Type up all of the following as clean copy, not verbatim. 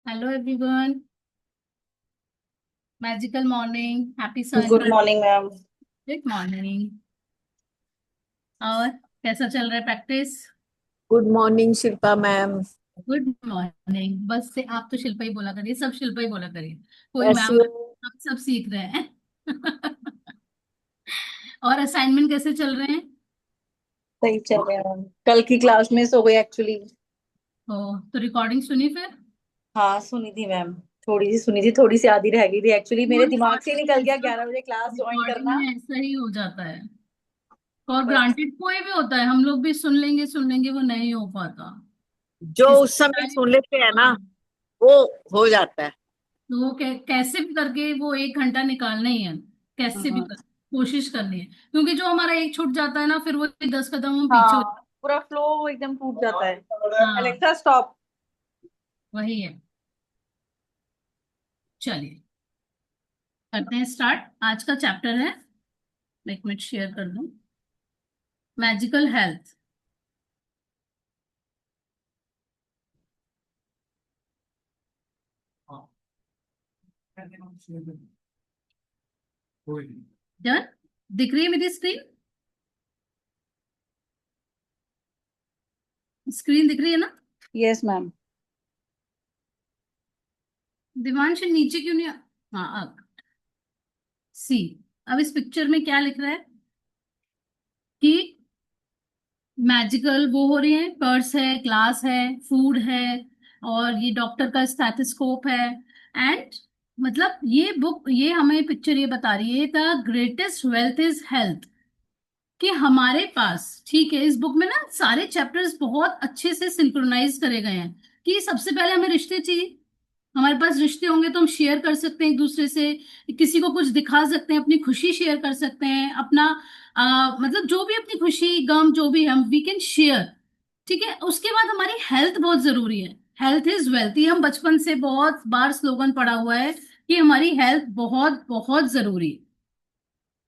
Hello everyone. Magical morning, happy good Sunday. Morning ma'am. Good morning. और कैसा चल रहा है practice? Good morning Shilpa ma'am. Good morning. बस से आप तो शिल्पा ही बोला करिए, सब शिल्पा ही बोला करिए। कोई कैसी मैम, हो? हम सब सीख रहे हैं। और असाइनमेंट कैसे चल रहे हैं? सही चल रहा है मैम। कल की क्लास मिस हो गई एक्चुअली। ओ, तो रिकॉर्डिंग सुनी फिर? हाँ सुनी थी मैम। थोड़ी सी सुनी थी, थोड़ी सी आधी रह गई थी एक्चुअली, वो मेरे दिमाग से ही रिकॉर्डिंग निकल में गया सब 11 बजे क्लास ज्वाइन रिकॉर्डिंग करना। में ऐसा ही हो जाता है। और बस ग्रांटेड कोई भी होता है, हम लोग भी सुन लेंगे, वो नहीं हो पाता। जो इस उस समय टाइम, सुन लेते हैं ना, हाँ, वो हो जाता है। तो वो कैसे भी करके वो 1 घंटा निकालना ही है। कैसे भी हम्म। कर कोशिश करनी है, क्योंकि जो हमारा एक छूट जाता है ना, फिर वो 10 कदम हम पीछे हो। हाँ, पूरा फ्लो एकदम टूट जाता है। हाँ, एलेक्सा स्टॉप। वही है। चलिए, करते हैं स्टार्ट। आज का चैप्टर है, एक मिनट शेयर कर दूं। Magical health. डन। दिख रही है मेरी स्क्रीन? स्क्रीन दिख रही है ना? Yes ma'am. दिवांश नीचे क्यों नहीं हाँ, अब सी। अब इस पिक्चर में क्या लिख रहा है कि मैजिकल वो हो रही है, पर्स है, ग्लास है, फूड है, और ये डॉक्टर का स्टेथोस्कोप है। एंड मतलब ये बुक, ये हमें पिक्चर ये बता रही है, the greatest wealth is health. कि हमारे पास, ठीक है, इस बुक में ना सारे चैप्टर्स बहुत अच्छे से सिंक्रोनाइज करे गए हैं। कि सबसे पहले हमें रिश्ते चाहिए। हमारे पास रिश्ते होंगे तो हम शेयर कर सकते हैं एक दूसरे से, किसी को कुछ दिखा सकते हैं, अपनी खुशी शेयर कर सकते हैं, अपना मतलब जो भी अपनी खुशी गम जो भी हम वी कैन शेयर। ठीक है, उसके बाद हमारी हेल्थ बहुत जरूरी है। हेल्थ इज वेल्थ, ये हम बचपन से बहुत बार स्लोगन पढ़ा हुआ है कि हमारी हेल्थ बहुत बहुत जरूरी है।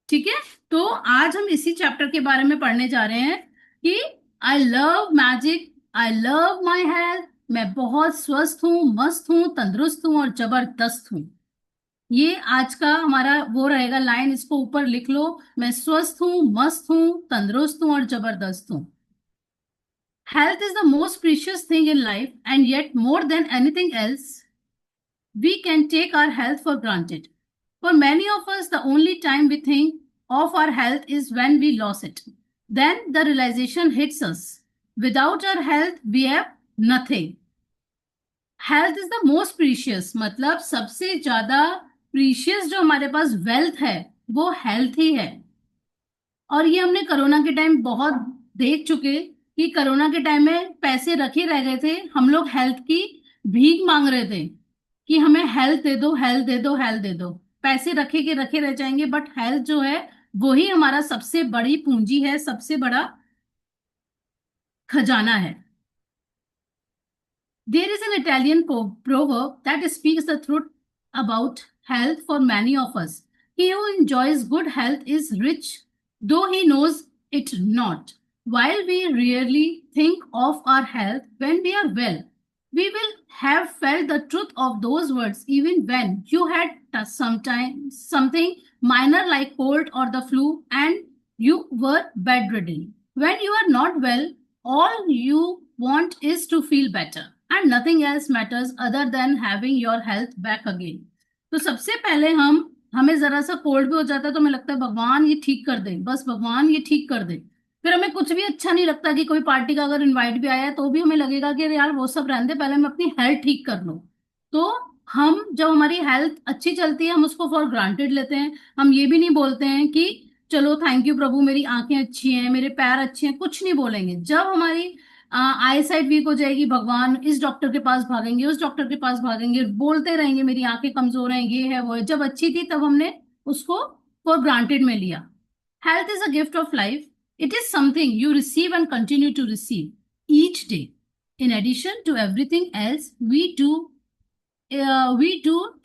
ठीक है, तो आज हम इसी चैप्टर के बारे में पढ़ने जा रहे हैं कि I love magic, I love my health. मैं बहुत स्वस्थ हूँ, मस्त हूँ, तंदुरुस्त हूँ और जबरदस्त हूँ। ये आज का हमारा वो रहेगा लाइन, इसको ऊपर लिख लो। मैं स्वस्थ हूँ, मस्त हूँ, तंदुरुस्त हूँ और जबरदस्त हूँ। Health is the most precious thing in life, and yet more than anything else we can take our health for granted. For many of us, the only time we think of our health is when we lose it. Then the realization hits us. Without our health, we have nothing. Health is the most precious, मतलब सबसे ज्यादा precious जो हमारे पास wealth है, वो health ही है। और ये हमने कोरोना के टाइम बहुत देख चुके कि कोरोना के टाइम में पैसे रखे रह गए थे, हम लोग हेल्थ की भीख मांग रहे थे कि हमें हेल्थ दे दो, हेल्थ दे दो, हेल्थ दे दो। पैसे रखे के रखे रह जाएंगे, बट हेल्थ जो है वो ही हमारा सबसे बड़ी पूंजी है, सबसे बड़ा खजाना है। There is an Italian proverb that speaks the truth about health for many of us. He who enjoys good health is rich, though he knows it not. While we rarely think of our health when we are well, we will have felt the truth of those words even when you had something minor like cold or the flu and you were bedridden. When you are not well, all you want is to feel better and nothing else matters other than having your health back again. तो सबसे पहले हमें जरा सा cold भी हो जाता है तो हमें लगता है भगवान ये ठीक कर दे, बस भगवान ये ठीक कर दे। फिर हमें कुछ भी अच्छा नहीं लगता, कि कोई पार्टी का अगर इनवाइट भी आया है तो भी हमें लगेगा कि अरे यार वो सब रहने दे, पहले मैं अपनी हेल्थ ठीक कर लूं। तो हम जब हमारी हेल्थ अच्छी चलती है, हम उसको फॉर ग्रांटेड लेते हैं। हम ये भी नहीं बोलते हैं कि चलो थैंक यू प्रभु, मेरी आंखें अच्छी हैं, मेरे पैर अच्छे हैं, कुछ नहीं बोलेंगे। जब हमारी आई साइड वीक हो जाएगी, भगवान इस डॉक्टर के पास भागेंगे, उस डॉक्टर के पास भागेंगे, बोलते रहेंगे मेरी आंखें कमजोर हैं, ये है वो है। जब अच्छी थी तब हमने उसको फॉर ग्रांटेड में लिया। Health is a gift of life. It is something you receive and continue to receive each day. In addition to everything else we do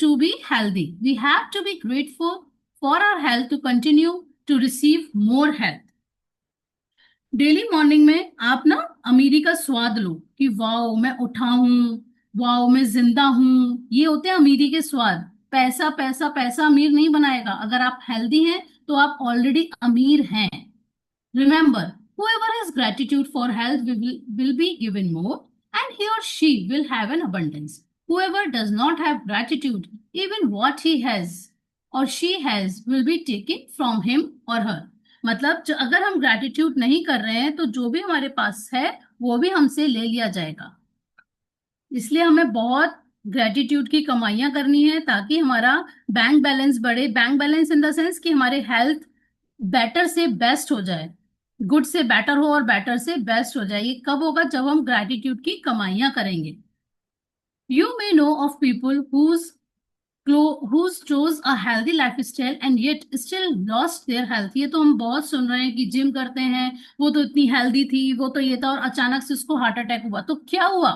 to be healthy. We have to be grateful for our health to continue to receive more health. Daily morning में आप ना अमीरी का स्वाद लो कि wow मैं उठा हूं, वाओ मैं जिंदा हूं, ये होते हैं अमीरी के स्वाद। पैसा पैसा पैसा अमीर नहीं बनाएगा, अगर आप हेल्दी हैं तो आप ऑलरेडी अमीर हैं। Remember, whoever has gratitude for health will be given more, and he or she will have an abundance. Whoever does not have gratitude, even what he has or she has will be taken from him or her. मतलब अगर हम gratitude नहीं कर रहे हैं तो जो भी हमारे पास है वो भी हमसे ले लिया जाएगा। इसलिए हमें बहुत ग्रेटिट्यूड की कमाइयां करनी है ताकि हमारा बैंक बैलेंस बढ़े। Bank balance in the sense कि हमारे हेल्थ बेटर से बेस्ट हो जाए, गुड से बेटर हो और बेटर से बेस्ट हो जाए। ये कब होगा? जब हम ग्रेटिट्यूड की कमाइयां करेंगे। You may know of people who's chose a healthy lifestyle and yet still lost their health। ये तो हम बहुत सुन रहे हैं कि जिम करते हैं, वो तो इतनी हेल्दी थी, वो तो ये था, और अचानक से उसको हार्ट अटैक हुआ। तो क्या हुआ?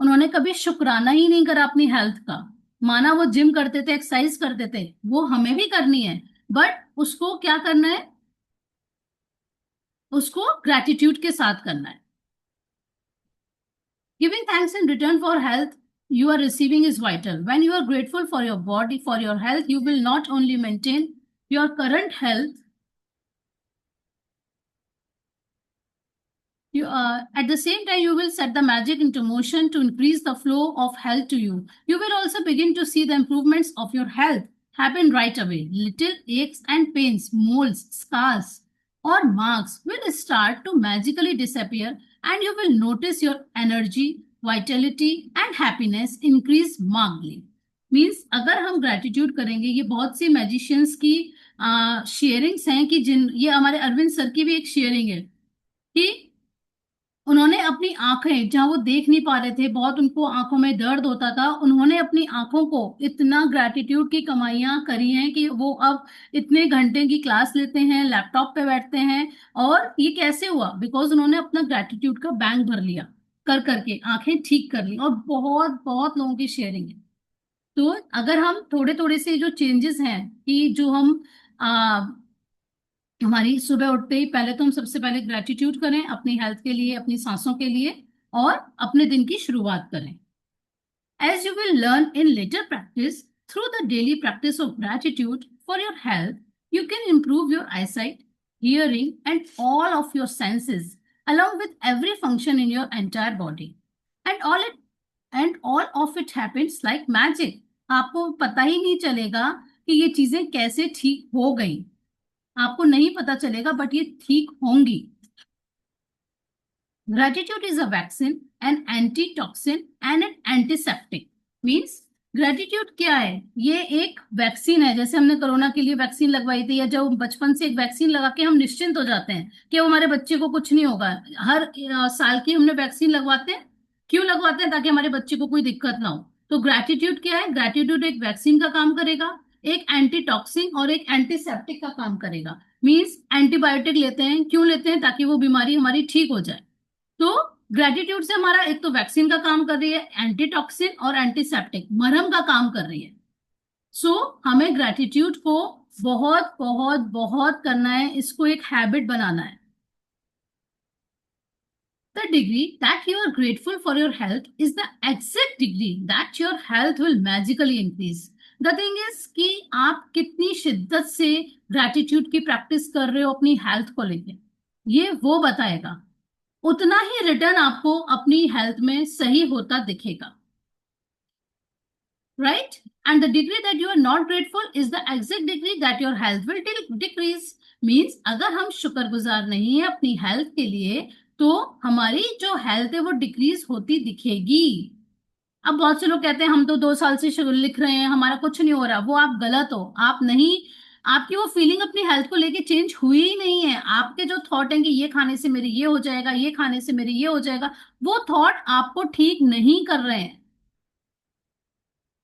उन्होंने कभी शुक्राना ही नहीं करा अपनी हेल्थ का। माना वो जिम करते थे, एक्सरसाइज करते थे, वो हमें भी करनी है, बट उसको क्या करना है? उसको ग्रेटिट्यूड के साथ करना है। Giving thanks in return for health you are receiving is vital. When you are grateful for your body, for your health, you will not only maintain your current health, at the same time, you will set the magic into motion to increase the flow of health to you. You will also begin to see the improvements of your health happen right away. Little aches and pains, moles, scars, or marks will start to magically disappear, and you will notice your energy, vitality, and happiness increase markedly. Means अगर हम gratitude करेंगे, ये बहुत सी magicians की sharings हैं कि जिन ये हमारे अरविंद सर की भी एक शेयरिंग है कि उन्होंने अपनी आंखें, जहां वो देख नहीं पा रहे थे, बहुत उनको आंखों में दर्द होता था, उन्होंने अपनी आंखों को इतना ग्रेटिट्यूड की कमाइयां करी हैं कि वो अब इतने घंटे की क्लास लेते हैं, लैपटॉप पे बैठते हैं। और ये कैसे हुआ? बिकॉज उन्होंने अपना ग्रेटिट्यूड का बैंक भर लिया, कर करके आंखें ठीक कर ली। और बहुत बहुत लोगों की शेयरिंग है। तो अगर हम थोड़े थोड़े से जो चेंजेस हैं कि जो हम हमारी सुबह उठते ही पहले तो हम सबसे पहले ग्रेटिट्यूड करें अपनी हेल्थ के लिए, अपनी सांसों के लिए, और अपने दिन की शुरुआत करें। As you will learn in later practice, through the daily practice of gratitude for your health, you can improve your eyesight, hearing, and all of your senses, along with every function in your entire body. And all of it happens like magic. आपको पता ही नहीं चलेगा कि ये चीजें कैसे ठीक हो गई। आपको नहीं पता चलेगा, बट ये ठीक होंगी। Gratitude is a vaccine, an antitoxin, and an antiseptic. Means gratitude क्या है? ये एक वैक्सीन है। जैसे हमने कोरोना के लिए वैक्सीन लगवाई थी, या जब बचपन से एक वैक्सीन लगा के हम निश्चिंत हो जाते हैं कि हमारे बच्चे को कुछ नहीं होगा। हर साल की हमने वैक्सीन लगवाते हैं। क्यों लगवाते हैं? ताकि हमारे बच्चे को कोई दिक्कत ना हो। तो ग्रेटिट्यूड क्या है? ग्रेटिट्यूड एक वैक्सीन का काम करेगा, एक एंटीटॉक्सिन और एक एंटीसेप्टिक का काम करेगा। मीन्स एंटीबायोटिक लेते हैं, क्यों लेते हैं? ताकि वो बीमारी हमारी ठीक हो जाए। तो ग्रेटिट्यूड से हमारा एक तो वैक्सीन का काम कर रही है, एंटीटॉक्सिन और एंटीसेप्टिक मरहम का काम कर रही है। सो हमें ग्रेटिट्यूड को बहुत बहुत बहुत करना है, इसको एक हैबिट बनाना है। The degree that you are grateful for your health is the exact degree that your health will magically increase. The thing is कि आप कितनी शिद्दत से ग्रेटिट्यूड की प्रैक्टिस कर रहे हो अपनी हेल्थ को लेके, ये वो बताएगा। उतना ही रिटर्न आपको अपनी हेल्थ में सही होता दिखेगा। Right? And the degree that you are not grateful is the exact degree that your health will decrease. Means अगर हम शुक्रगुजार नहीं है अपनी हेल्थ के लिए, तो हमारी जो हेल्थ है वो डिक्रीज होती दिखेगी। अब बहुत से लोग कहते हैं हम तो 2 साल से लिख रहे हैं, हमारा कुछ नहीं हो रहा। वो आप गलत हो। आप नहीं, आपकी वो फीलिंग अपनी हेल्थ को लेके चेंज हुई ही नहीं है। आपके जो थॉट हैं कि ये खाने से मेरे ये हो जाएगा, ये खाने से मेरे ये हो जाएगा, वो थॉट आपको ठीक नहीं कर रहे हैं।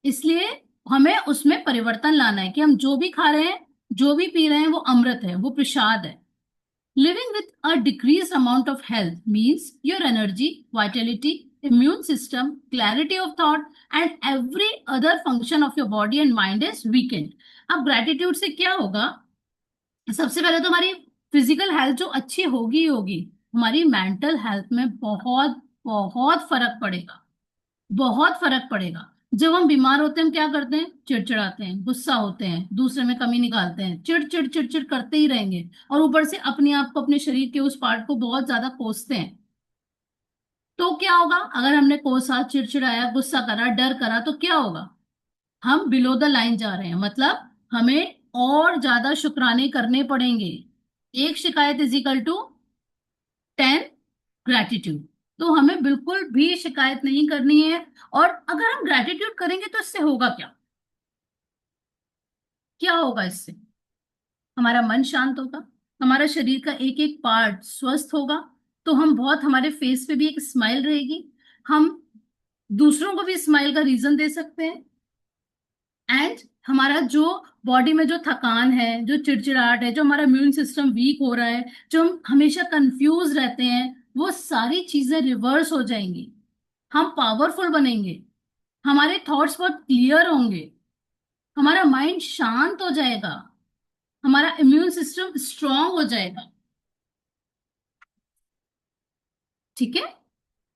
इसलिए हमें उसमें परिवर्तन लाना है कि हम जो भी खा रहे हैं, जो भी पी रहे हैं, वो अमृत है, वो प्रसाद है। Living with a decreased amount of health means your energy, vitality, immune system, clarity of thought, and every other function of your body and mind is weakened. अब ग्रेटिट्यूड से क्या होगा? सबसे पहले तो हमारी फिजिकल हेल्थ जो अच्छी होगी होगी, हमारी मेंटल हेल्थ में बहुत बहुत फर्क पड़ेगा। बहुत फर्क पड़ेगा। जब हम बीमार होते हैं हम क्या करते हैं, चिड़चिड़ाते हैं, गुस्सा होते हैं, दूसरे में कमी निकालते हैं, चिड़ चिड़ चिड़ चिड़ करते ही रहेंगे, और ऊपर से अपने आप को, अपने शरीर के उस पार्ट को बहुत ज्यादा कोसते हैं। तो क्या होगा, अगर हमने कोसा, चिड़चिड़ाया, गुस्सा करा, डर करा, तो क्या होगा, हम बिलो द लाइन जा रहे हैं। मतलब हमें और ज्यादा शुक्राने करने पड़ेंगे। एक शिकायत इज इक्वल टू 10 ग्रेटिट्यूड। तो हमें बिल्कुल भी शिकायत नहीं करनी है। और अगर हम ग्रेटिट्यूड करेंगे तो इससे होगा क्या, क्या होगा इससे, हमारा मन शांत होगा, हमारा शरीर का एक एक पार्ट स्वस्थ होगा। तो हम बहुत, हमारे फेस पे भी एक स्माइल रहेगी, हम दूसरों को भी स्माइल का रीजन दे सकते हैं। एंड हमारा जो बॉडी में जो थकान है, जो चिड़चिड़ाहट है, जो हमारा इम्यून सिस्टम वीक हो रहा है, जो हम हमेशा कंफ्यूज रहते हैं, वो सारी चीजें रिवर्स हो जाएंगी। हम पावरफुल बनेंगे, हमारे थॉट्स बहुत क्लियर होंगे, हमारा माइंड शांत हो जाएगा, हमारा इम्यून सिस्टम स्ट्रांग हो जाएगा। ठीक है।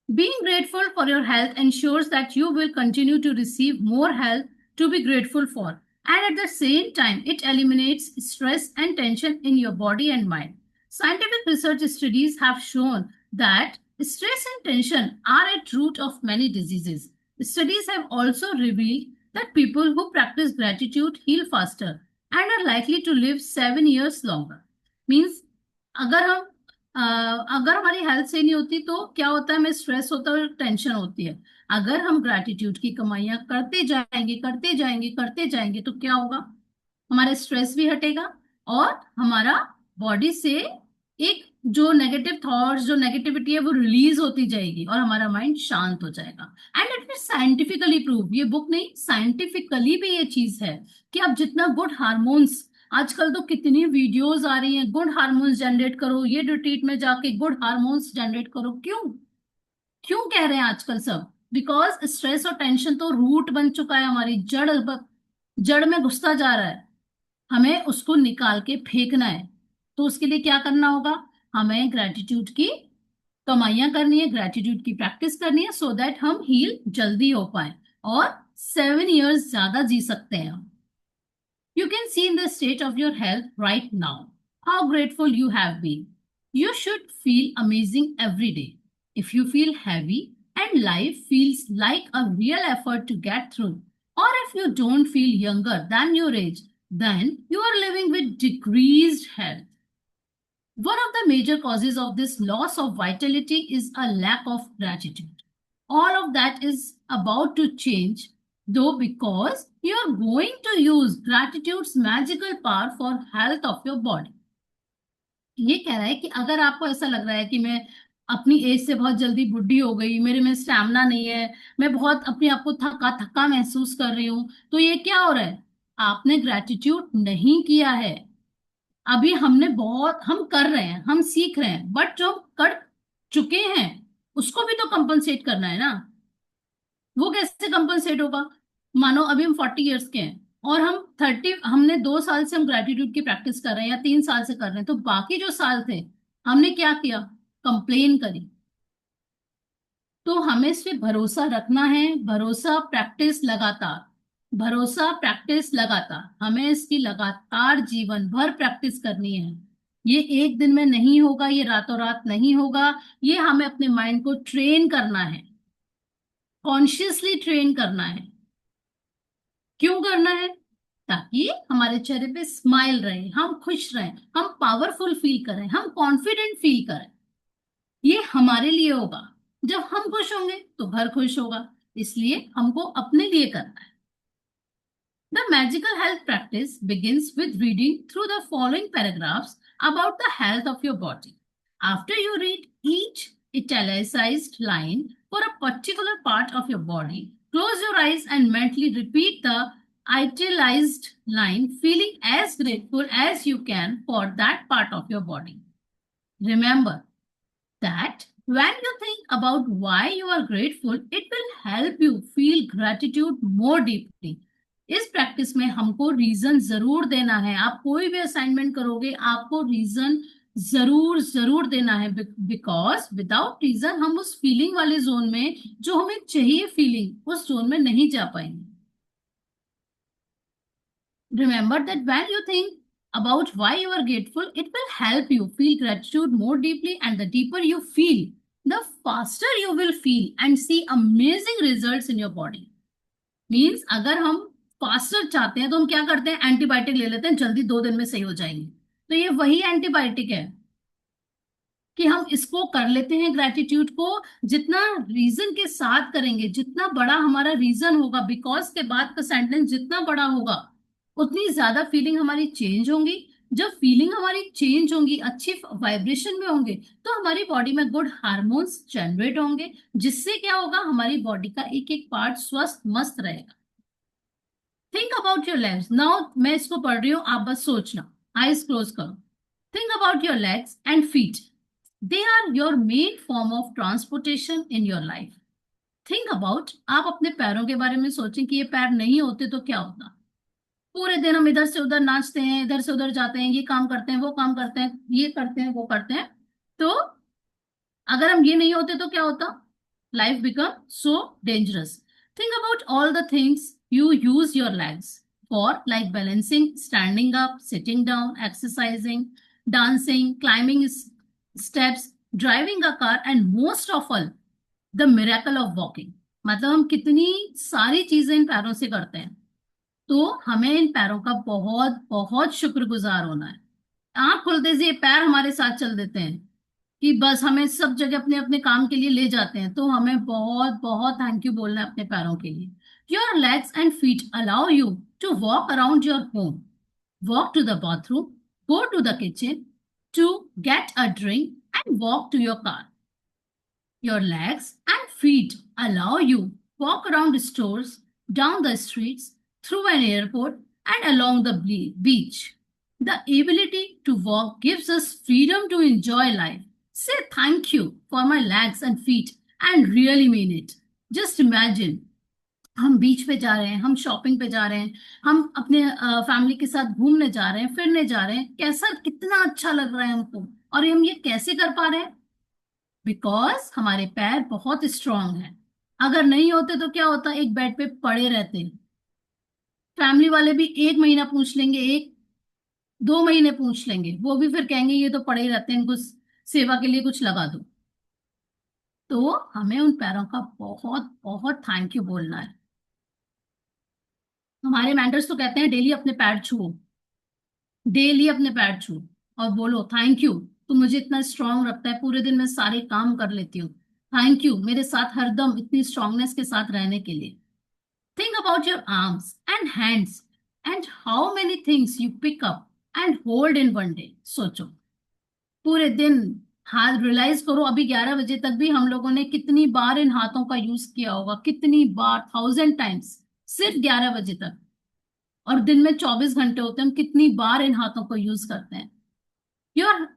Being grateful for your health ensures that you will continue to receive more health to be grateful for. And at the same time, it eliminates stress and tension in your body and mind. Scientific research studies have shown that stress and tension are at root of many diseases. Studies have also revealed that people who practice gratitude heal faster and are likely to live 7 years longer. Means अगर हम अगर हमारी health सही नहीं होती तो क्या होता है, हमें स्ट्रेस होता है और टेंशन होती है। अगर हम ग्रैटिट्यूड की कमाइयां करते जाएंगे, करते जाएंगे, करते जाएंगे, तो क्या होगा, हमारा स्ट्रेस भी हटेगा, और हमारा बॉडी से एक जो नेगेटिव थॉट्स, जो नेगेटिविटी है, वो रिलीज होती जाएगी और हमारा माइंड शांत हो जाएगा। And it is scientifically prove, ये बुक नहीं, साइंटिफिकली भी ये चीज है कि आप जितना गुड हार्मोन्स, आजकल तो कितनी वीडियोस आ रही हैं, गुड हार्मोन्स जनरेट करो, ये रिट्रीट में जाके गुड हार्मोन्स जनरेट करो। क्यों, क्यों कह रहे हैं आजकल सब, बिकॉज स्ट्रेस और टेंशन तो रूट बन चुका है, हमारी जड़ में घुसता जा रहा है, हमें उसको निकाल के फेंकना है। तो उसके लिए क्या करना होगा, हमें ग्रेटिट्यूड की कमाइयां करनी है, ग्रेटिट्यूड की प्रैक्टिस करनी है, सो दैट हम हील जल्दी हो पाए और 7 years ज्यादा जी सकते हैं हम। You can see in the state of your health right now how grateful you have been. You should feel amazing every day. If you feel heavy and life feels like a real effort to get through, or if you don't feel younger than your age, then you are living with decreased health. One of the major causes of this loss of vitality is a lack of gratitude. All of that is about to change, though, because you are going to use gratitude's magical power for health of your body. ये कह रहा है कि अगर आपको ऐसा लग रहा है कि मैं अपनी एज से बहुत जल्दी बुढ़ी हो गई, मेरे में स्टैमिना नहीं है, मैं बहुत अपने आप को थका थका महसूस कर रही हूँ, तो ये क्या हो रहा है, आपने ग्रेटिट्यूड नहीं किया है। अभी हमने बहुत, हम कर रहे हैं, हम सीख रहे हैं, बट जो कर चुके हैं उसको भी तो कंपनसेट करना है ना। वो कैसे कंपनसेट होगा, मानो अभी हम 40 years के हैं और हम 30, हमने 2 साल से हम ग्रेटिट्यूड की प्रैक्टिस कर रहे हैं या 3 साल से कर रहे हैं, तो बाकी जो साल थे हमने क्या किया, कंप्लेन करी। तो हमें इस पे भरोसा रखना है, भरोसा प्रैक्टिस लगातार, भरोसा प्रैक्टिस लगातार, हमें इसकी लगातार जीवन भर प्रैक्टिस करनी है। ये एक दिन में नहीं होगा, ये रातों रात नहीं होगा, ये हमें अपने माइंड को ट्रेन करना है, कॉन्शियसली ट्रेन करना है। क्यों करना है, ताकि हमारे चेहरे पे स्माइल रहे, हम खुश रहें, हम पावरफुल फील करें, हम कॉन्फिडेंट फील करें। ये हमारे लिए होगा, जब हम खुश होंगे तो घर खुश होगा, इसलिए हमको अपने लिए करना है। The magical health practice begins with reading through the following paragraphs about the health of your body. After you read each italicized line for a particular part of your body, close your eyes and mentally repeat the italicized line, feeling as grateful as you can for that part of your body. Remember that when you think about why you are grateful, it will help you feel gratitude more deeply. इस practice में हमको reason जरूर देना है। आप कोई भी assignment करोगे, आपको रीजन जरूर जरूर देना है, बिकॉज विदाउट रीजन हम उस फीलिंग वाले जोन में, जो हमें चाहिए फीलिंग, उस जोन में नहीं जा पाएंगे. Remember that when you think about why you are grateful, it will help you feel gratitude more deeply, and the deeper you feel, the faster you will feel and see amazing results in your body. Means अगर हम faster चाहते हैं तो हम क्या करते हैं, antibiotic ले लेते हैं, जल्दी 2 दिन में सही हो जाएंगे. तो ये वही एंटीबायोटिक है कि हम इसको कर लेते हैं, ग्रेटिट्यूड को जितना रीजन के साथ करेंगे, जितना बड़ा हमारा रीजन होगा, बिकॉज के बाद का सेंटेंस जितना बड़ा होगा, उतनी ज्यादा फीलिंग हमारी चेंज होंगी. जब फीलिंग हमारी चेंज होंगी, अच्छी वाइब्रेशन में होंगे, तो हमारी बॉडी में गुड हार्मोन्स जनरेट होंगे, जिससे क्या होगा, हमारी बॉडी का एक एक पार्ट स्वस्थ मस्त रहेगा. Think about your legs now. मैं इसको पढ़ रही हूँ, आप बस सोचना. आईज क्लोज करो. Think about your legs and feet. They are your main form of transportation in your life. Think about, आप अपने पैरों के बारे में सोचें कि ये पैर नहीं होते तो क्या होता. पूरे दिन हम इधर से उधर नाचते हैं, इधर से उधर जाते हैं, ये काम करते हैं, वो काम करते हैं, ये करते हैं, वो करते हैं. तो अगर हम ये नहीं होते तो क्या होता. Life become so dangerous. Think about all the things you use your legs for, like balancing, standing up, sitting down, exercising, dancing, climbing steps, driving a car, and most of all, the miracle of walking. मतलब हम कितनी सारी चीजें इन पैरों से करते हैं. तो हमें इन पैरों का बहुत बहुत शुक्रगुजार होना है. आंख खुलते से ये पैर हमारे साथ चल देते हैं कि बस हमें सब जगह अपने अपने काम के लिए ले जाते हैं. तो हमें बहुत बहुत थैंक यू बोलना है अपने पैरों के लिए. Your legs and feet allow you to walk around your home, walk to the bathroom, go to the kitchen, to get a drink, and walk to your car. Your legs and feet allow you walk around stores, down the streets, through an airport, and along the beach. The ability to walk gives us freedom to enjoy life. Say thank you for my legs and feet and really mean it. Just imagine, हम बीच पे जा रहे हैं, हम shopping पे जा रहे हैं, हम अपने फैमिली के साथ घूमने जा रहे हैं, फिरने जा रहे हैं, कैसा कितना अच्छा लग रहा है हमको. और हम ये कैसे कर पा रहे हैं, बिकॉज हमारे पैर बहुत स्ट्रांग हैं. अगर नहीं होते तो क्या होता, एक बेड पे पड़े रहते. फैमिली वाले भी 1 महीना पूछ लेंगे, 1-2 महीने पूछ लेंगे, वो भी फिर कहेंगे ये तो पड़े ही रहते हैं, इनको सेवा के लिए कुछ लगा दो. तो हमें उन पैरों का बहुत बहुत थैंक यू बोलना है. हमारे मेंटर्स तो कहते हैं डेली अपने पैर छुओ, डेली अपने पैर छुओ और बोलो थैंक यू, तू मुझे इतना स्ट्रांग रखता है, पूरे दिन मैं सारे काम कर लेती हूँ. थैंक यू मेरे साथ हरदम इतनी स्ट्रांगनेस के साथ रहने के लिए. Think about your arms and hands and how many things you pick up and hold in one day. सोचो पूरे दिन, हाथ रियलाइज करो, अभी 11 बजे तक भी हम लोगों ने कितनी बार इन हाथों का यूज किया होगा, कितनी बार, 1000 टाइम्स, सिर्फ 11 बजे तक. और दिन में 24 घंटे होते हैं, हम कितनी बार इन हाथों को यूज करते हैं. Your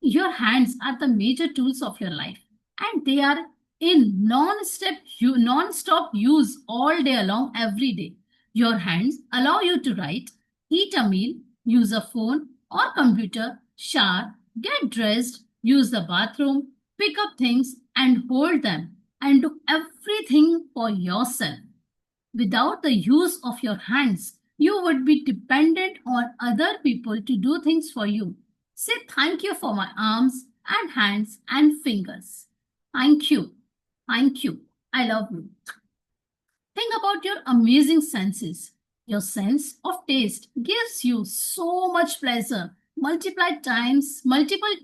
your hands are the major tools of your life, and they are in non-stop use all day long, every day. Your hands allow you to write, eat a meal, use a phone or computer, shower, get dressed, use the bathroom, pick up things and hold them, and do everything for yourself. Without the use of your hands, you would be dependent on other people to do things for you. Say thank you for my arms and hands and fingers. Thank you. Thank you. I love you. Think about your amazing senses. Your sense of taste gives you so much pleasure, multiple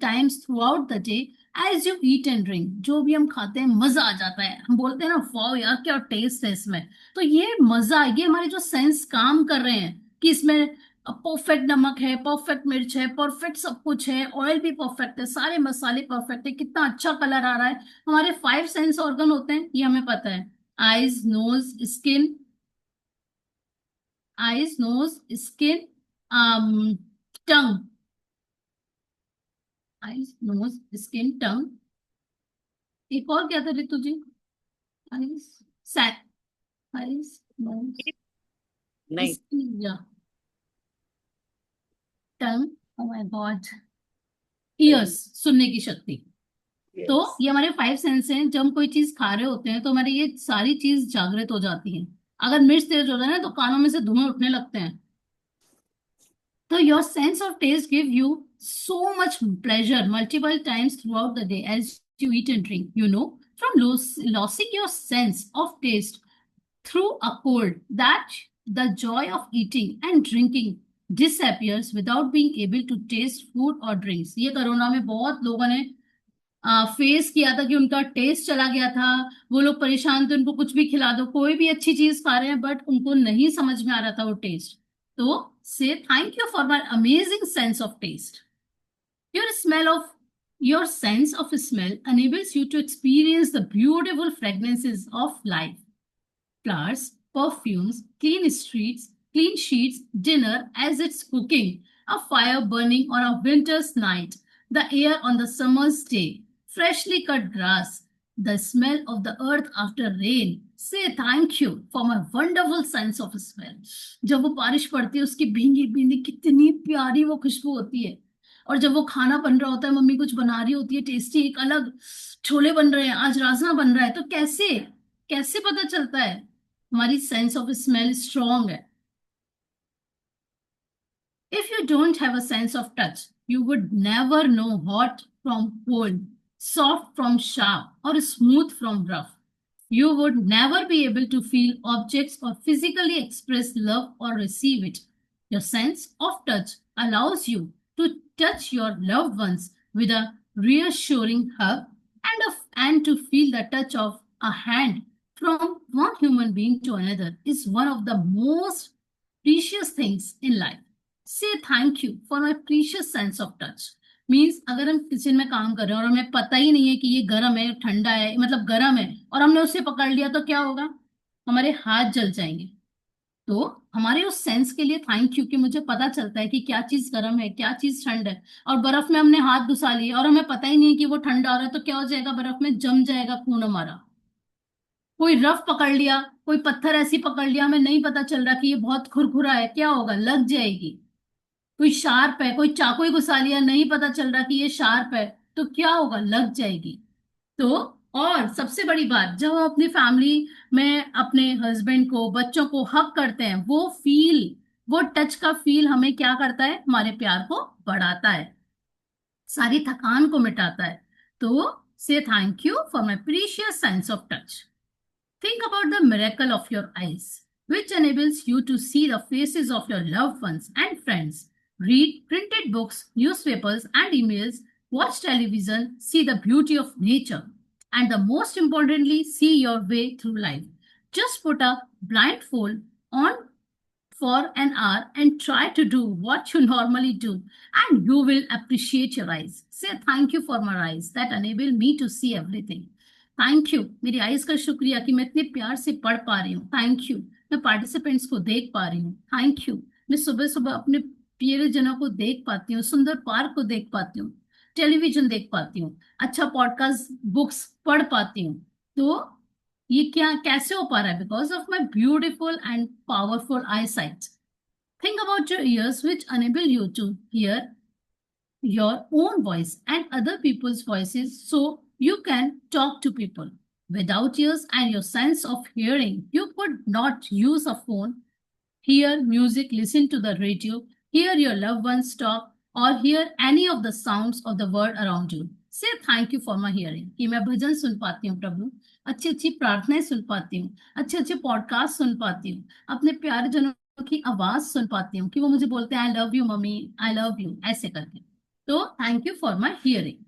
times throughout the day as you eat and drink. जो भी हम खाते हैं मजा आ जाता है, हम बोलते हैं ना वाओ यार क्या टेस्ट है इसमें. तो ये मजा, ये हमारे जो सेंस काम कर रहे हैं कि इसमें परफेक्ट नमक है, परफेक्ट मिर्च है, परफेक्ट सब कुछ है, ऑयल भी परफेक्ट है, सारे मसाले परफेक्ट है, कितना अच्छा कलर आ रहा है. हमारे 5 सेंस ऑर्गन होते हैं, ये हमें पता है. Eyes, nose, skin, eyes, nose, skin, tongue. Eyes, nose, skin, tongue. एक और क्या था रितु जी? आईज, सैक, आईज, नोज, नहीं. स्किन, या tongue. Oh my god. Ears, सही। सुनने की शक्ति। तो यस। ये हमारे फाइव सेंस हैं। जब हम कोई चीज खा रहे होते हैं तो हमारी ये सारी चीज जागृत हो जाती है। अगर मिर्च तेज हो जाए ना तो कानों में से धुआं उठने लगते हैं। So your sense of taste give you so much pleasure multiple times throughout the day as you eat and drink. From losing your sense of taste through a cold, that the joy of eating and drinking disappears without being able to taste food or drinks. ये corona में बहुत लोगों ने face किया था कि उनका test चला गया था। वो लोग परेशान थे, उनको कुछ भी खिला दो, कोई भी अच्छी चीज खा रहे हैं बट उनको नहीं समझ में आ रहा था वो टेस्ट। तो से thank you for my amazing sense of taste. Your smell of your sense of smell enables you to experience the beautiful fragrances of life. Flowers, perfumes, clean streets, clean sheets, dinner as it's cooking, a fire burning on a winter's night, the air on the summer's day, freshly cut grass, the smell of the earth after rain. Say thank you for my wonderful sense of smell. जब वो बारिश पड़ती है उसकी भींगी भींगी कितनी प्यारी वो खुशबू होती है। और जब वो खाना बन रहा होता है, मम्मी कुछ बना रही होती है टेस्टी, एक अलग छोले बन रहे हैं, आज राजमा बन रहा है, तो कैसे कैसे पता चलता है हमारी सेंस ऑफ स्मेल स्ट्रांग है। If you don't have a sense of touch, you would never know hot from cold, soft from sharp, or smooth from rough. You would never be able to feel objects or physically express love or receive it. Your sense of touch allows you to touch your loved ones with a reassuring hug and to feel the touch of a hand from one human being to another is one of the most precious things in life. Say thank you for my precious sense of touch. Means अगर हम kitchen में काम कर रहे हैं और हमें पता ही नहीं है कि ये गर्म है ठंडा है, मतलब गर्म है, और हमने उसे पकड़ लिया तो क्या होगा? हमारे हाथ जल जाएंगे। तो हमारे उस सेंस के लिए थैंक यू कि मुझे पता चलता है कि क्या चीज गर्म है, क्या चीज ठंड है। और बर्फ में हमने हाथ घुसा लिए और हमें पता ही नहीं है कि वो ठंडा हो रहा है, तो क्या हो जाएगा? बर्फ में जम जाएगा खून हमारा। कोई रफ पकड़ लिया, कोई पत्थर ऐसी पकड़ लिया, हमें नहीं पता चल रहा कि ये बहुत खुरखुरा है, क्या होगा? लग जाएगी। कोई शार्प है, कोई चाकू ही घुसा लिया, नहीं पता चल रहा कि ये शार्प है, तो क्या होगा? लग जाएगी। तो और सबसे बड़ी बात, जब हम अपनी फैमिली में अपने हस्बैंड को, बच्चों को हक करते हैं, वो टच का फील हमें क्या करता है? हमारे प्यार को बढ़ाता है, सारी थकान को मिटाता है। तो से thank you for my precious sense of touch. Think about the miracle of your eyes, which enables you to see the faces of your loved ones and friends, read printed books, newspapers, and emails, watch television, see the beauty of nature, and the most importantly, see your way through life. Just put a blindfold on for an hour and try to do what you normally do, and you will appreciate your eyes. Say thank you for my eyes that enable me to see everything. Thank you मेरी eyes का शुक्रिया कि मैं इतने प्यार से पढ़ पा रही हूँ। थैंक यू मैं पार्टिसिपेंट्स को देख पा रही हूँ। थैंक यू मैं सुबह सुबह अपने प्रियजनों को देख पाती हूँ, सुंदर पार्क को देख पाती हूँ, टेलीविजन देख पाती हूँ, अच्छा पॉडकास्ट बुक्स पढ़ पाती हूँ। तो ये क्या कैसे हो पा रहा है? Because of my beautiful and powerful eyesight. Think about your ears which enable you to hear your own voice and other people's voices so you can talk to people. Without ears and your sense of hearing, you could not use a phone, hear music, listen to the radio, hear your loved ones talk, or hear any of the sounds of the world around you. Say thank you for my hearing कि मैं भजन सुन पाती हूँ प्रभु, अच्छी अच्छी प्रार्थनाएं सुन पाती हूँ, अच्छे अच्छे पॉडकास्ट सुन पाती हूँ, अपने प्यारे जनों की आवाज सुन पाती हूँ कि वो मुझे बोलते हैं I love you mummy, I love you, ऐसे करके। तो thank you for my hearing.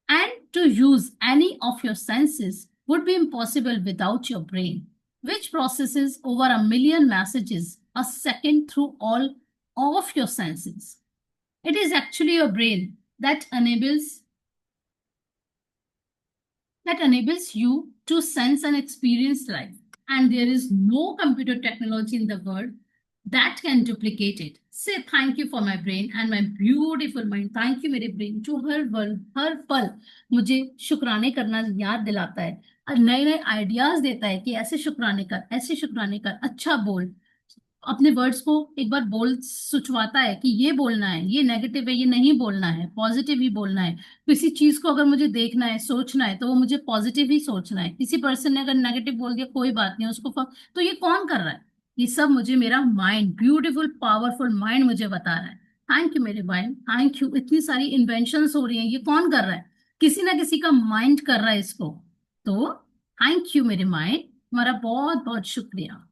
And to use any of your senses would be impossible without your brain, which processes over 1 million messages a second through all of your senses. It is actually your brain that enables you to sense and experience life. And there is no computer technology in the world that can duplicate it. Say thank you for my brain and my beautiful mind. Thank you मेरे brain जो हर पल मुझे शुक्राने करना याद दिलाता है और नए नए आइडियाज देता है कि ऐसे शुक्राने कर, ऐसे शुक्राने कर, अच्छा बोल, अपने वर्ड्स को एक बार बोल सुचवाता है कि ये बोलना है, ये नेगेटिव है, ये नहीं बोलना है, पॉजिटिव ही बोलना है। किसी चीज को अगर मुझे देखना है, सोचना है, तो वो मुझे पॉजिटिव ही सोचना है। किसी पर्सन ने अगर नेगेटिव बोल दिया, कोई बात नहीं, उसको तो ये कौन कर रहा है? ये सब मुझे मेरा माइंड, ब्यूटीफुल पावरफुल माइंड मुझे बता रहा है। थैंक यू मेरे माइंड, थैंक यू। इतनी सारी इन्वेंशंस हो रही हैं, ये कौन कर रहा है? किसी ना किसी का माइंड कर रहा है इसको। तो थैंक यू मेरे माइंड, तुम्हारा बहुत बहुत शुक्रिया।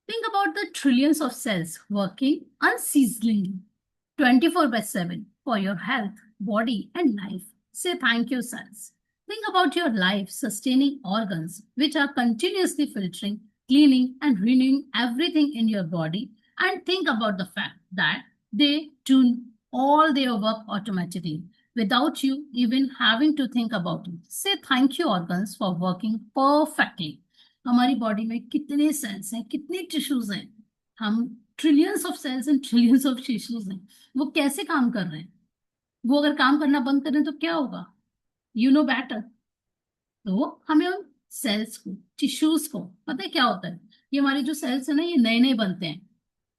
Think about the trillions of cells working unceasingly 24 by 7 for your health, body, and life. Say thank you, cells. Think about your life sustaining organs, which are continuously filtering, cleaning, and renewing everything in your body. And think about the fact that they do all their work automatically without you even having to think about it. Say thank you, organs, for working perfectly. हमारी body में कितने cells हैं, कितने tissues हैं? हम trillions of cells and trillions of tissues हैं। वो कैसे काम कर रहे हैं? वो अगर काम करना बंद करें तो क्या होगा? You know better. तो हमें उन सेल्स को, टिश्यूज को, पता है क्या होता है? ये हमारे जो सेल्स है ना, ये नए नए बनते हैं।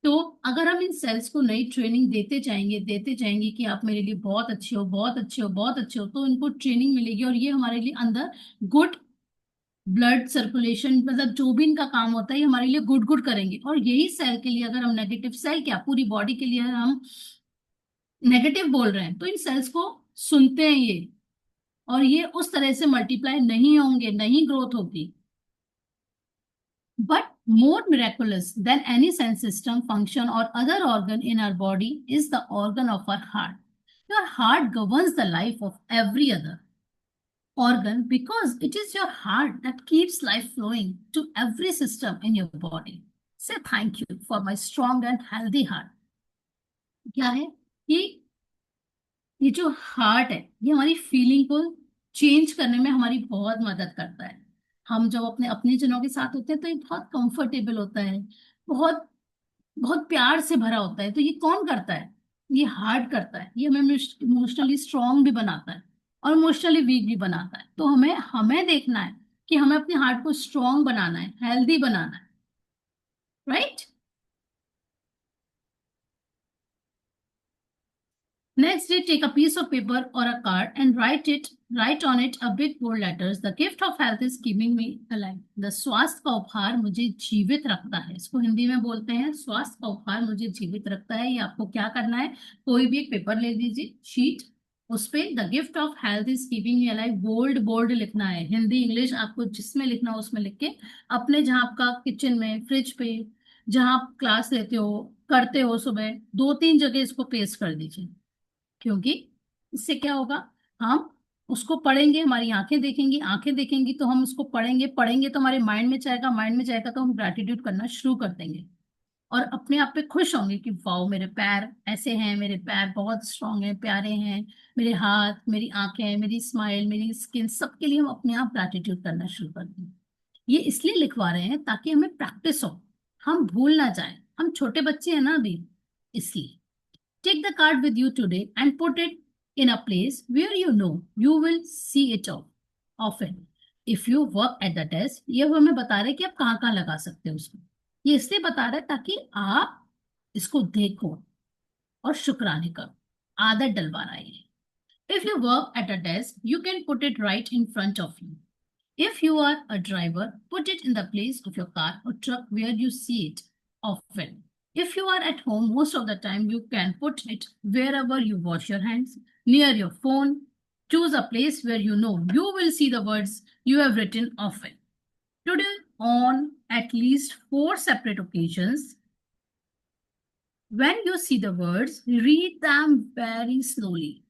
तो अगर हम इन सेल्स को नई ट्रेनिंग देते जाएंगे कि आप मेरे लिए बहुत अच्छे हो, बहुत अच्छे हो, बहुत अच्छे हो, तो इनको ट्रेनिंग मिलेगी और ये हमारे लिए अंदर गुड ब्लड सर्कुलेशन, मतलब जो भी इनका काम होता है, ये हमारे लिए गुड गुड करेंगे। और यही सेल के लिए अगर हम नेगेटिव, सेल क्या पूरी बॉडी के लिए हम नेगेटिव बोल रहे हैं, तो इन सेल्स को सुनते हैं ये, और ये उस तरह से मल्टीप्लाई नहीं होंगे, नहीं ग्रोथ होगी। But more miraculous than any sense system, function, or other organ in our body is the organ of our heart. Your heart governs the life of every other organ because it is your heart that keeps life flowing to every system in your body. Say thank you for my strong and healthy heart. क्या है कि ये जो heart है, ये हमारी feeling को change करने में हमारी बहुत मदद करता है। हम जब अपने अपने जनों के साथ होते हैं तो ये बहुत कंफर्टेबल होता है, बहुत बहुत प्यार से भरा होता है। तो ये कौन करता है? ये हार्ट करता है। ये हमें इमोशनली स्ट्रांग भी बनाता है और इमोशनली वीक भी बनाता है। तो हमें हमें देखना है कि हमें अपने हार्ट को स्ट्रांग बनाना है, हेल्दी बनाना है, right? Next day, take a piece of paper or a card and write on it a big bold letters. The gift of health is keeping me alive. The स्वास्थ्य का उपहार मुझे जीवित रखता है। इसको हिंदी में बोलते हैं स्वास्थ्य का उपहार मुझे जीवित रखता है। ये आपको क्या करना है? कोई भी एक पेपर ले लीजिए, शीट, उस पे the gift of health is keeping me alive bold bold लिखना है। हिंदी इंग्लिश आपको जिसमें लिखना हो उसमें लिख के अपने, जहाँ आपका किचन में, फ्रिज पे, जहाँ आप क्लास लेते हो, करते हो, सुबह 2-3 जगह इसको पेस्ट कर दीजिए। क्योंकि इससे क्या होगा? हम उसको पढ़ेंगे, हमारी आंखें देखेंगी तो हम उसको पढ़ेंगे, पढ़ेंगे तो हमारे माइंड में जाएगा, माइंड में जाएगा तो हम ग्रेटिट्यूड करना शुरू कर देंगे और अपने आप पे खुश होंगे कि वाओ, मेरे पैर ऐसे हैं, मेरे पैर बहुत स्ट्रांग हैं, प्यारे हैं, मेरे हाथ, मेरी आंखें, मेरी स्माइल, मेरी स्किन, सबके लिए हम अपने आप ग्रेटिट्यूड करना शुरू कर दें। ये इसलिए लिखवा रहे हैं ताकि हमें प्रैक्टिस हो, हम भूल ना जाए। हम छोटे बच्चे हैं ना अभी, इसलिए। Take the card with you today and put it in a place where you know you will see it often. If you work at the desk, ये वो हमें बता रहे हैं कि आप कहाँ कहाँ लगा सकते हो उसको। ये इसलिए बता रहा है ताकि आप इसको देखो और शुक्राने करो, आदत डलवा रहा है। If you work at a desk, you can put it right in front of you. If you are a driver, put it in the place of your car or truck where you see it often. If you are at home most of the time, you can put it wherever you wash your hands, near your phone. Choose a place where you know you will see the words you have written often. Today, on at least 4 separate occasions, when you see the words, read them very slowly,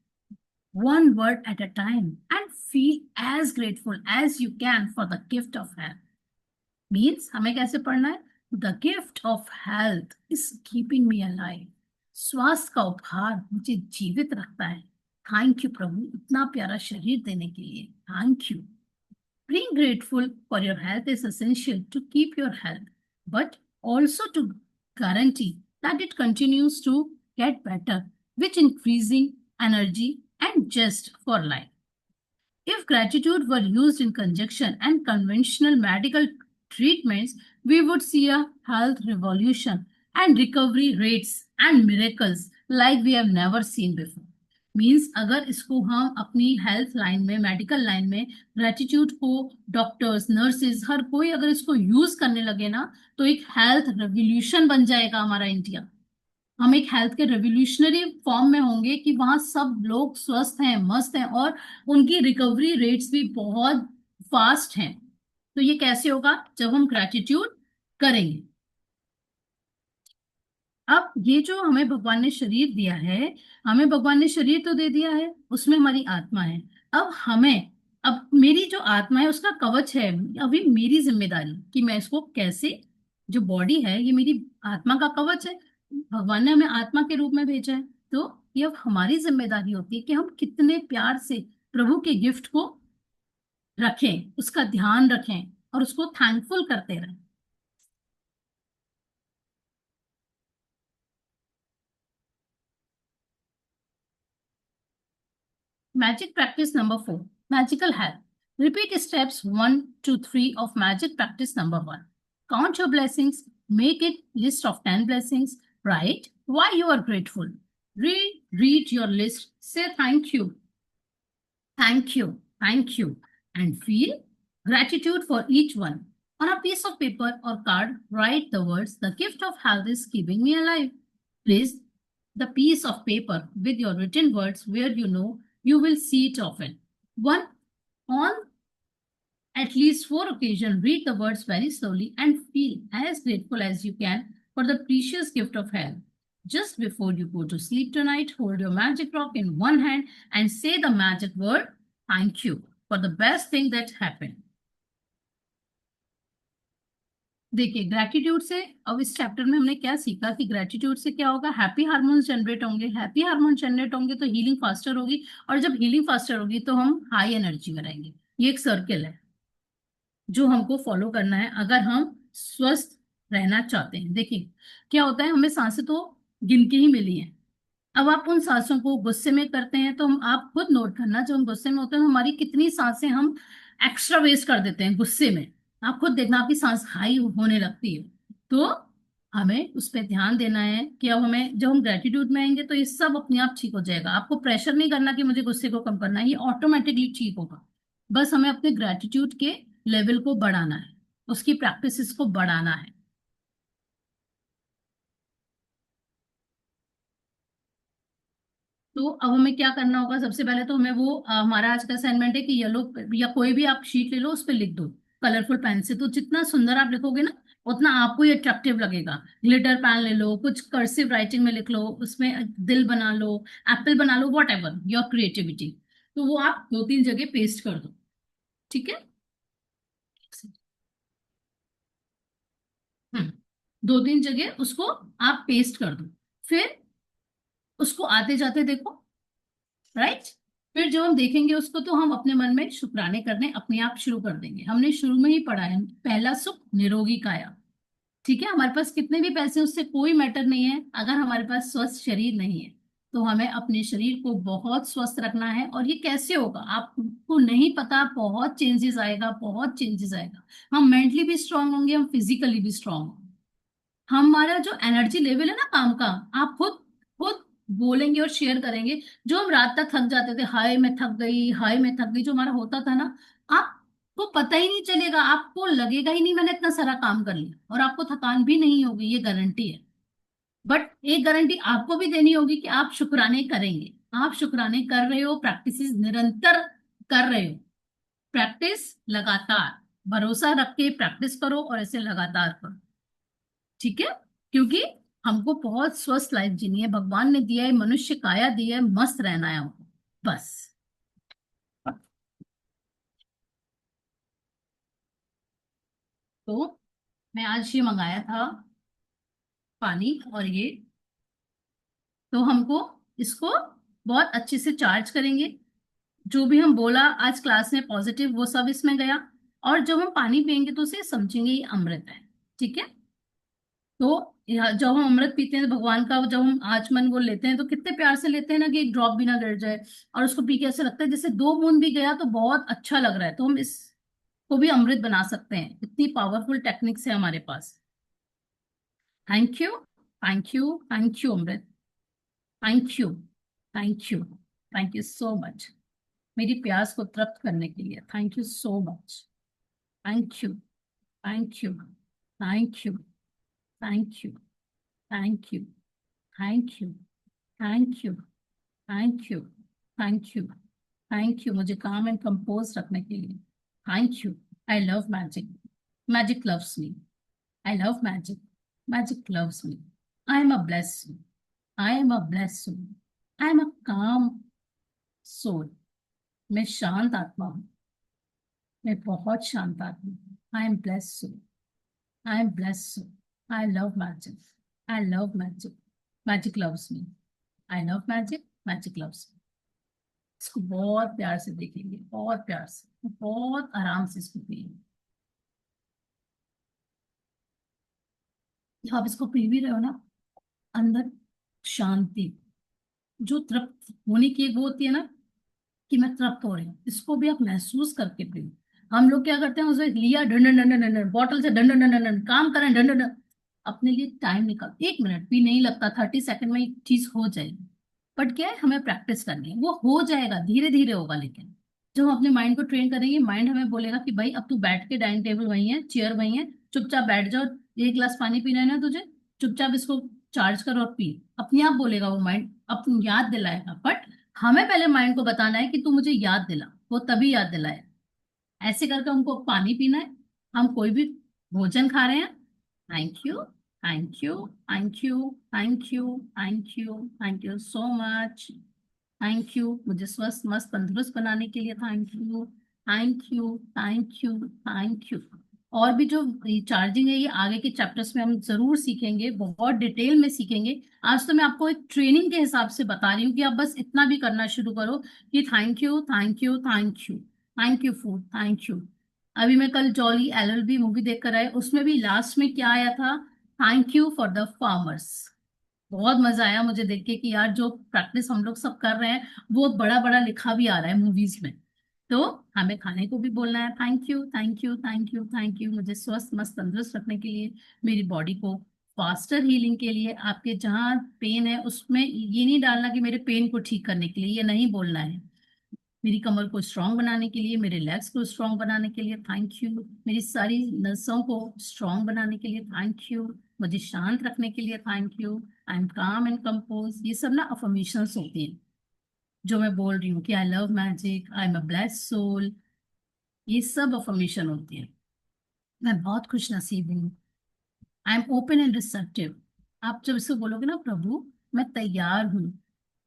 one word at a time, and feel as grateful as you can for the gift of health. Means हमें कैसे पढ़ना है? The gift of health is keeping me alive. स्वास्थ्य का उपहार मुझे जीवित रखता है। थैंक यू प्रभु, इतना प्यारा शरीर देने के लिए thank you. Being grateful for your health is essential to keep your health, but also to guarantee that it continues to get better, which increasing energy and zest for life. If gratitude were used in conjunction and conventional medical treatments, we would see a health revolution and recovery rates and miracles like we have never seen before. Means अगर इसको हम अपनी health line में, medical line में, gratitude को doctors, nurses, हर कोई अगर इसको यूज करने लगे ना, तो एक हेल्थ रेवोल्यूशन बन जाएगा हमारा इंडिया। हम एक हेल्थ के रेवोल्यूशनरी फॉर्म में होंगे कि वहां सब लोग स्वस्थ हैं, मस्त हैं, और उनकी रिकवरी रेट्स भी बहुत फास्ट हैं। तो ये कैसे होगा? जब हम ग्रेटिट्यूड करेंगे। अब ये जो हमें भगवान ने शरीर दिया है, हमें भगवान ने शरीर तो दे दिया है, उसमें हमारी आत्मा है। अब हमें, अब मेरी जो आत्मा है उसका कवच है, अभी मेरी जिम्मेदारी कि मैं इसको कैसे, जो बॉडी है ये मेरी आत्मा का कवच है, भगवान ने हमें आत्मा के रूप में भेजा है। तो ये अब हमारी जिम्मेदारी होती है कि हम कितने प्यार से प्रभु के गिफ्ट को रखें, उसका ध्यान रखें और उसको थैंकफुल करते रहें। Magic practice number 4. Magical health. Repeat steps 1 to 3 of magic practice number 1. Count your blessings. Make it list of 10 blessings. Write why you are grateful. Read your list. Say thank you. Thank you. Thank you. And feel gratitude for each one. On a piece of paper or card, write the words, the gift of health is keeping me alive. Place the piece of paper with your written words where you know you will see it often. One, on at least 4 occasions, read the words very slowly and feel as grateful as you can for the precious gift of health. Just before you go to sleep tonight, hold your magic rock in one hand and say the magic word, thank you, for the best thing that happened. देखिए, gratitude से अब इस chapter में हमने क्या सीखा कि gratitude से क्या होगा? हैप्पी हार्मोन्स जनरेट होंगे, हैप्पी हार्मोन जनरेट होंगे तो हीलिंग फास्टर होगी, और जब हीलिंग फास्टर होगी तो हम हाई एनर्जी में रहेंगे। ये एक सर्किल है जो हमको फॉलो करना है अगर हम स्वस्थ रहना चाहते हैं। देखिए क्या होता है, हमें सांसें तो गिन के ही मिली हैं। अब आप उन सांसों को गुस्से में करते हैं तो हम, आप खुद नोट करना, जब हम गुस्से में होते हैं हमारी कितनी सांसें हम एक्स्ट्रा वेस्ट कर देते हैं गुस्से में। आप खुद देखना, आपकी सांस हाई होने लगती है। तो हमें उस पर ध्यान देना है कि अब हमें, जब हम ग्रेटिट्यूड में आएंगे तो ये सब अपने आप ठीक हो जाएगा। आपको प्रेशर नहीं करना कि मुझे गुस्से को कम करना है, ये ऑटोमेटिकली ठीक होगा। बस हमें अपने ग्रेटिट्यूड के लेवल को बढ़ाना है, उसकी प्रैक्टिस को बढ़ाना है। तो अब हमें क्या करना होगा? सबसे पहले तो हमें वो हमारा आज का असाइनमेंट है कि येलो या कोई भी आप शीट ले लो, उस पर लिख दो कलरफुल पेन से। तो जितना सुंदर आप लिखोगे ना, उतना आपको ये अट्रैक्टिव लगेगा। ग्लिटर पेन ले लो, कुछ कर्सिव राइटिंग में लिख लो, उसमें दिल बना लो, एप्पल बना लो, वॉट एवर योर क्रिएटिविटी। तो वो आप 2-3 जगह पेस्ट कर दो, ठीक है? 2-3 जगह उसको आप पेस्ट कर दो, फिर उसको आते जाते देखो, राइट? फिर जब हम देखेंगे उसको तो हम अपने मन में शुक्राने करने अपने आप शुरू कर देंगे। हमने शुरू में ही पढ़ा है, पहला सुख निरोगी काया। ठीक है, हमारे पास कितने भी पैसे उससे कोई मैटर नहीं है अगर हमारे पास स्वस्थ शरीर नहीं है। तो हमें अपने शरीर को बहुत स्वस्थ रखना है। और ये कैसे होगा आपको नहीं पता, बहुत चेंजेस आएगा, बहुत चेंजेस आएगा। हम मेंटली भी स्ट्रांग होंगे, हम फिजिकली भी स्ट्रांग होंगे। हमारा जो एनर्जी लेवल है ना काम का, आप खुद खुद बोलेंगे और शेयर करेंगे। जो हम रात तक थक जाते थे, हाय मैं थक गई, हाय मैं थक गई, जो हमारा होता था ना, आपको पता ही नहीं चलेगा, आपको लगेगा ही नहीं मैंने इतना सारा काम कर लिया, और आपको थकान भी नहीं होगी, ये गारंटी है। बट एक गारंटी आपको भी देनी होगी कि आप शुक्राने करेंगे। आप शुक्राने कर रहे हो, प्रैक्टिस निरंतर कर रहे हो, प्रैक्टिस लगातार, भरोसा रख के प्रैक्टिस करो और ऐसे लगातार करो, ठीक है? क्योंकि हमको बहुत स्वस्थ लाइफ जीनी है, भगवान ने दिया है, मनुष्य काया दिया है, मस्त रहना है हमको, बस। तो मैं आज ये मंगाया था पानी, और ये, तो हमको इसको बहुत अच्छे से चार्ज करेंगे। जो भी हम बोला आज क्लास में पॉजिटिव, वो सब इसमें गया। और जब हम पानी पियेंगे तो उसे समझेंगे ये अमृत है, ठीक है? तो जब हम अमृत पीते हैं तो भगवान का जब हम आचमन वो लेते हैं तो कितने प्यार से लेते हैं ना, कि एक ड्रॉप भी ना गिर जाए। और उसको पी के ऐसा लगता है जैसे 2 बूंद भी गया तो बहुत अच्छा लग रहा है। तो हम इसको को भी अमृत बना सकते हैं। इतनी पावरफुल टेक्निक्स है हमारे पास। Thank you, thank you, thank you अमृत। Thank you, thank you, thank you so much. मेरी प्यास को तृप्त करने के लिए thank you so much. Thank you, thank you, thank you, thank you, thank you, thank you, thank you, thank you, thank you, thank you मुझे calm and compose रखने के लिए। Thank you. I love magic. Magic loves me. I love magic. Magic loves me. I am a bless soul. I am a bless soul. I am a calm soul. मैं शांत आत्मा हूँ। मैं बहुत शांत आत्मा हूँ। I am bless soul. I am bless soul. I love magic. I love magic. Magic loves me. I love magic. Magic loves me. इसको बहुत प्यार से देखेंगे, बहुत प्यार से, बहुत आराम से इसको पिएंगे। आप इसको पी भी रहे हो ना, अंदर शांति जो तृप्त होने की एक वो होती है ना, कि मैं तृप्त हो रही हूँ, इसको भी आप महसूस करके पियो। हम लोग क्या करते हैं, उसे लिया डंडन डंडन डंडन, बॉटल से डंडन डंडन डंडन, काम करें डंडन डंडन। अपने लिए टाइम निकाल, 1 मिनट भी नहीं लगता, 30 सेकंड में एक चीज हो जाएगी। बट क्या है, हमें प्रैक्टिस करनी है, वो हो जाएगा, धीरे धीरे होगा। लेकिन जब हम अपने माइंड को ट्रेन करेंगे, माइंड हमें बोलेगा कि भाई अब तू बैठ के, डाइनिंग टेबल वही है, चेयर वही है, चुपचाप बैठ जाओ, 1 गिलास पानी पीना है ना तुझे, चुपचाप इसको चार्ज कर और पी। अपने आप बोलेगा वो माइंड, अपनी याद दिलाएगा। बट हमें पहले माइंड को बताना है कि तू मुझे याद दिला, वो तभी याद दिलाए। ऐसे करके हमको पानी पीना है। हम कोई भी भोजन खा रहे हैं, thank you, thank you, thank you, thank you, thank you, thank you so much. Thank you मुझे स्वस्थ मस्त तंदुरुस्त बनाने के लिए। Thank you, thank you, thank you, thank you. और भी जो चार्जिंग है, ये आगे के चैप्टर्स में हम जरूर सीखेंगे, बहुत डिटेल में सीखेंगे। आज तो मैं आपको एक ट्रेनिंग के हिसाब से बता रही हूँ कि आप बस इतना भी करना शुरू करो कि thank you, thank you, thank you, thank you food, thank you. अभी मैं कल जॉली एलएलबी मूवी देख कर आए, उसमें भी लास्ट में क्या आया था, thank you for the farmers. बहुत मजा आया मुझे देख के कि यार जो प्रैक्टिस हम लोग सब कर रहे हैं, वो बड़ा बड़ा लिखा भी आ रहा है मूवीज में। तो हमें खाने को भी बोलना है, thank you, thank you, thank you, thank you मुझे स्वस्थ मस्त तंदुरुस्त रखने के लिए, मेरी बॉडी को फास्टर हीलिंग के लिए। आपके जहाँ पेन है उसमें ये नहीं डालना कि मेरे पेन को ठीक करने के लिए, ये नहीं बोलना है। मेरी कमर को स्ट्रांग बनाने के लिए, मेरे लेग्स को स्ट्रांग बनाने के लिए थैंक यू, मेरी सारी नसों को स्ट्रांग बनाने के लिए थैंक यू, मुझे शांत रखने के लिए थैंक यू। आई एम काम एंड कंपोज। ये सब ना अफर्मेशंस होती हैं जो मैं बोल रही हूँ कि I love magic, I am a blessed soul. ये सब अफर्मेशन होती है। मैं बहुत खुश नसीब हूँ। I am open and receptive. आप जब इसको बोलोगे ना, प्रभु मैं तैयार हूँ,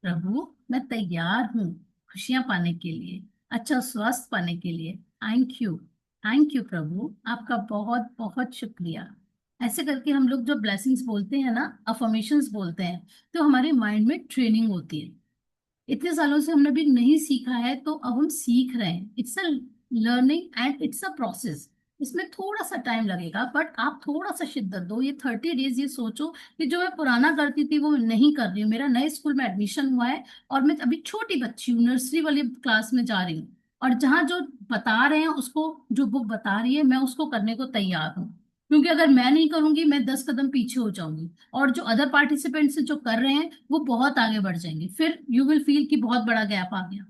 प्रभु मैं तैयार हूँ खुशियां पाने के लिए, अच्छा स्वास्थ्य पाने के लिए। थैंक यू, थैंक यू प्रभु, आपका बहुत बहुत शुक्रिया। ऐसे करके हम लोग जो ब्लेसिंग्स बोलते हैं ना, अफर्मेशंस बोलते हैं, तो हमारे माइंड में ट्रेनिंग होती है। इतने सालों से हमने भी नहीं सीखा है, तो अब हम सीख रहे हैं। It's a learning and it's a process. इसमें थोड़ा सा टाइम लगेगा, बट आप थोड़ा सा शिद्दत दो। ये 30 डेज ये सोचो कि जो मैं पुराना करती थी वो मैं नहीं कर रही हूँ। मेरा नए स्कूल में एडमिशन हुआ है और मैं अभी छोटी बच्ची हूँ, नर्सरी वाली क्लास में जा रही हूँ। और जहाँ जो बता रहे हैं उसको, जो बुक बता रही है, मैं उसको करने को तैयार हूँ। क्योंकि अगर मैं नहीं करूंगी, मैं 10 कदम पीछे हो जाऊंगी, और जो अदर पार्टिसिपेंट्स जो कर रहे हैं वो बहुत आगे बढ़ जाएंगे। फिर यू विल फील कि बहुत बड़ा गैप आ गया।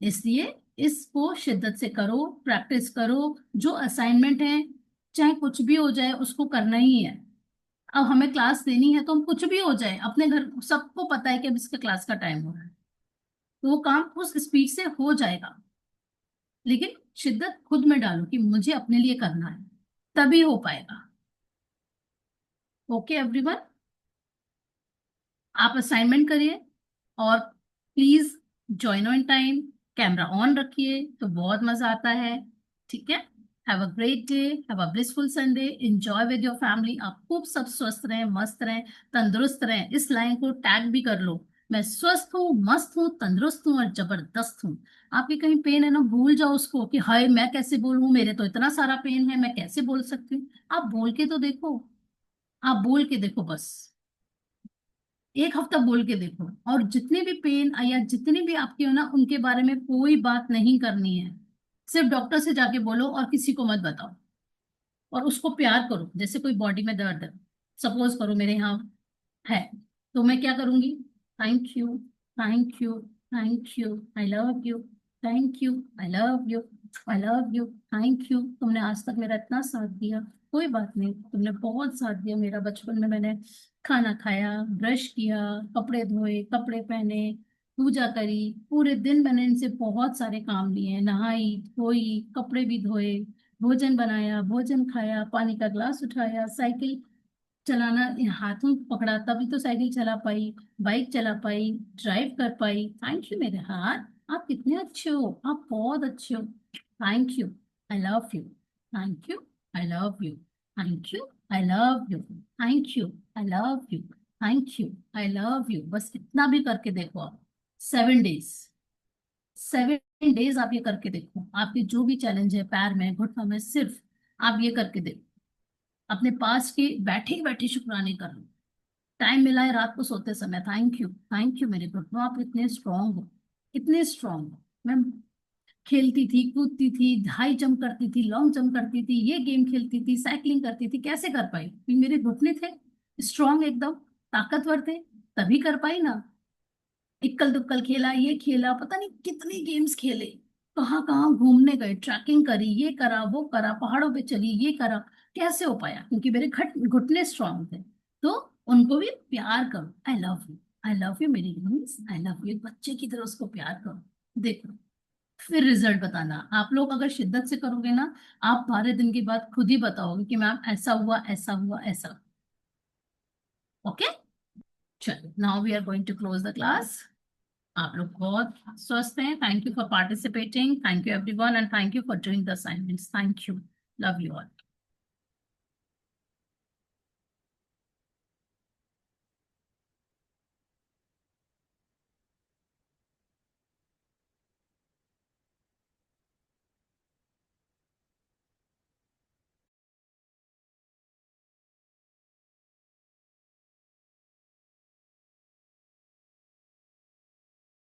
इसलिए इसको शिद्दत से करो, प्रैक्टिस करो। जो असाइनमेंट है, चाहे कुछ भी हो जाए, उसको करना ही है। अब हमें क्लास देनी है तो हम कुछ भी हो जाए, अपने घर सबको पता है कि अब इसका क्लास का टाइम हो रहा है, तो वो काम उस स्पीड से हो जाएगा। लेकिन शिद्दत खुद में डालो कि मुझे अपने लिए करना है, तभी हो पाएगा। ओके एवरीवन, आप असाइनमेंट करिए और please join on time, camera on रखिए तो बहुत मजा आता है। ठीक है। Have a great day, have a blissful Sunday, enjoy with your family. आप खूब सब स्वस्थ रहें, मस्त रहें, तंदुरुस्त रहें। इस लाइन को टैग भी कर लो, मैं स्वस्थ हूँ, मस्त हूँ, तंदुरुस्त हूँ और जबरदस्त हूँ। आपके कहीं पेन है ना, भूल जाओ उसको कि हाय मैं कैसे बोलूं, मेरे तो इतना सारा पेन है, मैं कैसे बोल सकती हूँ। आप बोल के तो देखो, आप बोल के देखो बस, 1 हफ्ता बोल के देखो। और जितने भी पेन या जितने भी आपके हो ना, उनके बारे में कोई बात नहीं करनी है। सिर्फ डॉक्टर से जाके बोलो और किसी को मत बताओ, और उसको प्यार करो। जैसे कोई बॉडी में दर्द है, सपोज करो मेरे यहाँ है, तो मैं क्या करूंगी? Thank you, thank you, thank you, I love you, thank you, I love you, I love you, thank you, तुमने आज तक मेरा इतना साथ दिया, कोई बात नहीं, तुमने बहुत साथ दिया मेरा। बचपन में मैंने खाना खाया, ब्रश किया, कपड़े धोए, कपड़े पहने, पूजा करी, पूरे दिन मैंने इनसे बहुत सारे काम लिए, नहाई धोई, कपड़े भी धोए, भोजन बनाया, भोजन खाया, पानी का ग्लास उठाया, साइकिल चलाना हाथों पकड़ा तभी तो साइकिल चला पाई, बाइक चला पाई, ड्राइव कर पाई। थैंक यू मेरे हाथ, आप कितने अच्छे हो, आप बहुत अच्छे हो। Thank you, I love you, thank you, I love you, thank you, I love you, thank you, I love you, thank you, I love you. बस इतना भी करके देखो आप, 7 डेज, 7 डेज आप ये करके देखो, आपके जो भी चैलेंज है पैर में, घुटनों में, सिर्फ आप ये करके देखो। अपने पास के बैठे बैठे शुक्राने कर लो। टाइम मिला है रात को सोते समय, थैंक यू मेरे घुटनों, आप इतने स्ट्रांग हो, इतने स्ट्रांग हो। मैं खेलती थी, कूदती थी, हाई जंप करती थी, लॉन्ग जंप करती थी, ये गेम खेलती थी, साइकिलिंग करती थी, कैसे कर पाई? क्योंकि मेरे घुटने थे स्ट्रांग, एकदम ताकतवर थे, तभी कर पाई ना। इक्कल दुक्कल खेला, ये खेला, पता नहीं कितने गेम्स खेले, कहाँ कहाँ घूमने गए, ट्रैकिंग करी, ये करा, वो करा, पहाड़ों पे चली, ये करा। कैसे हो पाया? क्योंकि मेरे घुटने स्ट्रांग थे। तो उनको भी प्यार करो, I love you, I love you मेरी मीन्स आई लव यू, बच्चे की तरह उसको प्यार करो। देखो, फिर रिजल्ट बताना। आप लोग अगर शिद्दत से करोगे ना, आप 12 दिन के बाद खुद ही बताओगे कि मैम ऐसा हुआ, ऐसा हुआ, ऐसा। ओके, चलो, now we are going to close the class. आप लोग बहुत स्वस्थ हैं। Thank you for participating, thank you everyone, and thank you for doing the assignments. Thank you, love you all.